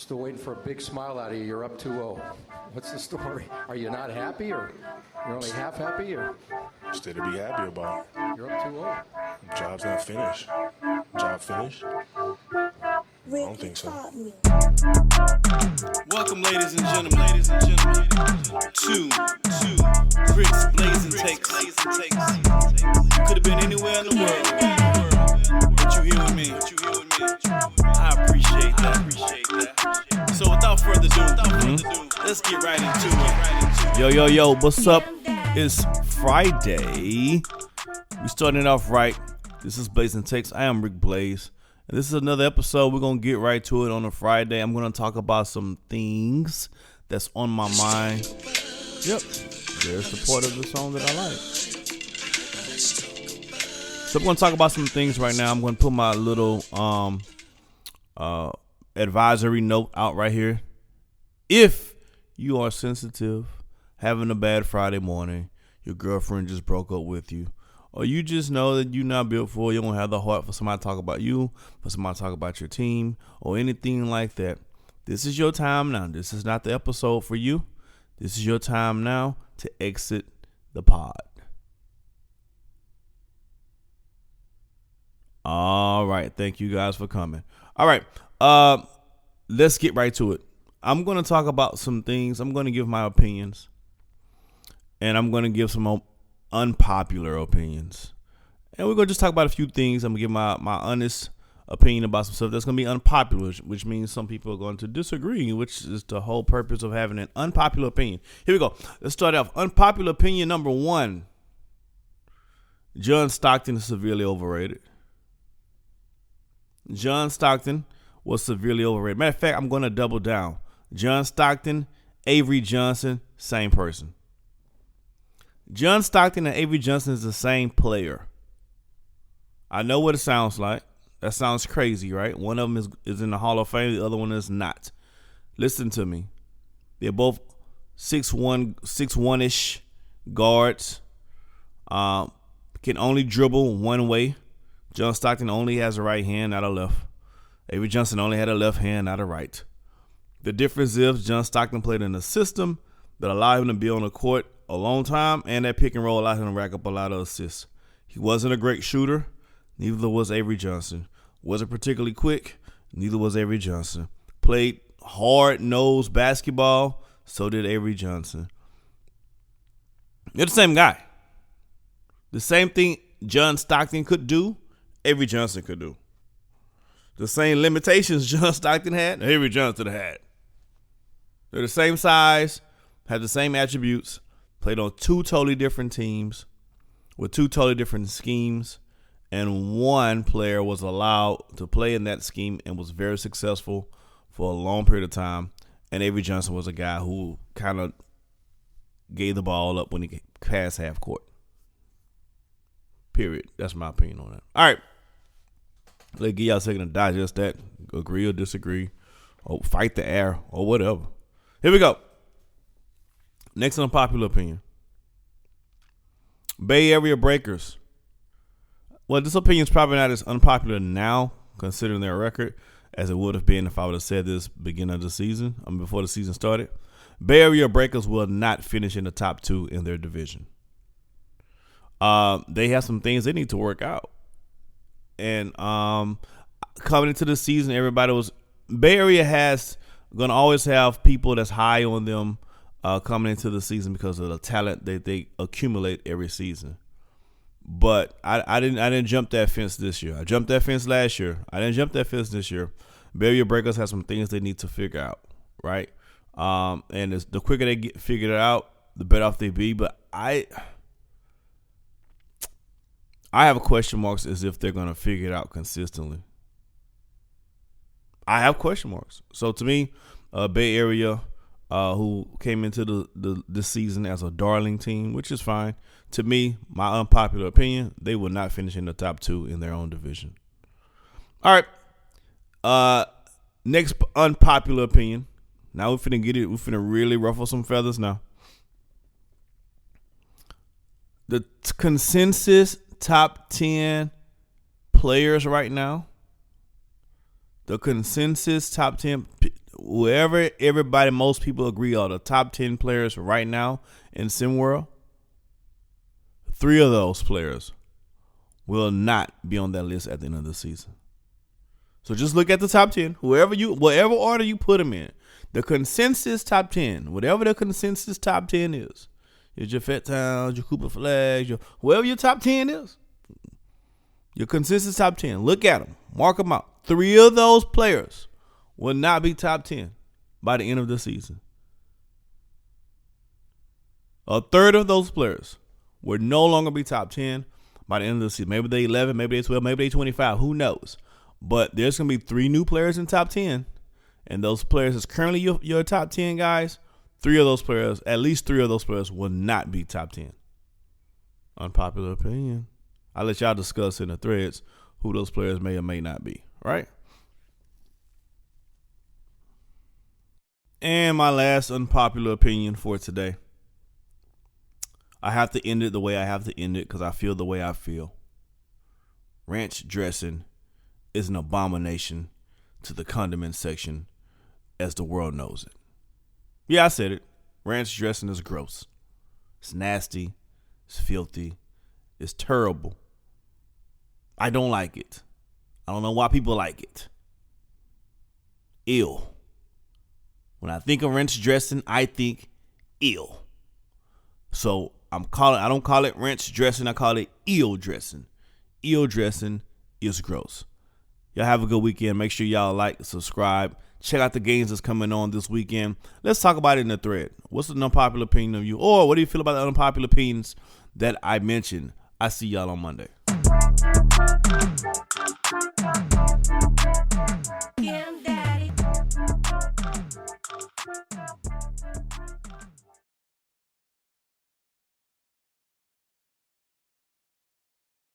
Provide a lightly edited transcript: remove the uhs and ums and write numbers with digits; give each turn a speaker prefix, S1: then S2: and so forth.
S1: Still waiting for a big smile out of you. You're up 2-0. What's the story? Are you not happy, or you're only half happy, or?
S2: Still to be happy about.
S1: You're up 2-0.
S2: Job's not finished. Job finished? I don't think so.
S3: Welcome, ladies and gentlemen, to Bricks Blazing Takes. You could have been anywhere in the world, but you here with me. I appreciate that. So without further ado, let's get right into it.
S4: Yo, what's up? It's Friday. We starting off right. This is Blazing Takes. I am Rick Blaze. And this is another episode. We're going to get right to it on a Friday. I'm going to talk about some things that's on my mind. Yep. There's the part of the song that I like. So I'm going to talk about some things right now. I'm going to put my little advisory note out right here. If you are sensitive, having a bad Friday morning, your girlfriend just broke up with you, or you just know that you're not built for it, you don't have the heart for somebody to talk about you, for somebody to talk about your team, or anything like that, this is your time now. This is not the episode for you. This is your time now to exit the pod. All right. Thank you guys for coming. All right. Let's get right to it. I'm going to talk about some things. I'm going to give my opinions, and I'm going to give some unpopular opinions, and we're gonna just talk about a few things. I'm gonna give my honest opinion about some stuff that's gonna be unpopular, which means some people are going to disagree, which is the whole purpose of having an unpopular opinion. Here we go. Let's start off. Unpopular opinion number 1: John Stockton is severely overrated. John Stockton was severely overrated. Matter of fact, I'm gonna double down. John Stockton, Avery Johnson, same person. John Stockton and Avery Johnson is the same player. I know what it sounds like. That sounds crazy, right? One of them is in the Hall of Fame. The other one is not. Listen to me. They're both 6'1", guards. Can only dribble one way. John Stockton only has a right hand, not a left. Avery Johnson only had a left hand, not a right. The difference is John Stockton played in a system that allowed him to be on the court a long time, and that pick and roll allowed him to rack up a lot of assists. He wasn't a great shooter. Neither was Avery Johnson. Wasn't particularly quick. Neither was Avery Johnson. Played hard-nosed basketball. So did Avery Johnson. They're the same guy. The same thing John Stockton could do, Avery Johnson could do. The same limitations John Stockton had, Avery Johnson had. They're the same size, have the same attributes. Played on two totally different teams with two totally different schemes, and one player was allowed to play in that scheme and was very successful for a long period of time, and Avery Johnson was a guy who kind of gave the ball up when he passed half court. Period. That's my opinion on that. All right. Let's give y'all a second to digest that, agree or disagree, or fight the air, or whatever. Here we go. Next unpopular opinion. Bay Area Breakers. Well, this opinion is probably not as unpopular now, considering their record, as it would have been if I would have said this beginning of the season, before the season started. Bay Area Breakers will not finish in the top 2 in their division. They have some things they need to work out. And coming into the season, everybody was Bay Area has going to always have people that's high on them coming into the season because of the talent that they accumulate every season. But I didn't jump that fence this year. I jumped that fence last year. I didn't jump that fence this year. Bay Area Breakers have some things they need to figure out, right? And the quicker they get figured out, the better off they be. But I have question marks as if they're going to figure it out consistently. I have question marks. So to me, Bay Area, who came into this season as a darling team, which is fine. To me, my unpopular opinion, they will not finish in the top 2 in their own division. All right. Next unpopular opinion. Now we're finna get it. We're finna really ruffle some feathers now. The consensus top 10 players right now. The consensus top 10 whoever most people agree are the top 10 players right now in SimWorld, 3 of those players will not be on that list at the end of the season. So just look at the top 10, whatever order you put them in. The consensus top 10, whatever the consensus top 10 is, your Fat Towns, your Cooper Flags, whoever your top 10 is, your consensus top 10, look at them, mark them out. 3 of those players will not be top 10 by the end of the season. A third of those players will no longer be top 10 by the end of the season. Maybe they 11, maybe they 12, maybe they 25, who knows? But there's going to be 3 new players in top 10, and those players is currently your top 10 guys. 3 of those players, at least 3 of those players will not be top 10. Unpopular opinion. I'll let y'all discuss in the threads who those players may or may not be, right? And my last unpopular opinion for today. I have to end it the way I have to end it because I feel the way I feel. Ranch dressing is an abomination to the condiment section as the world knows it. Yeah, I said it. Ranch dressing is gross. It's nasty. It's filthy. It's terrible. I don't like it. I don't know why people like it. Ew. When I think of ranch dressing, I think ew. So I don't call it ranch dressing. I call it eel dressing. Eel dressing is gross. Y'all have a good weekend. Make sure y'all like, subscribe. Check out the games that's coming on this weekend. Let's talk about it in the thread. What's an unpopular opinion of you? Or what do you feel about the unpopular opinions that I mentioned? I see y'all on Monday.
S5: Yeah, I'm daddy.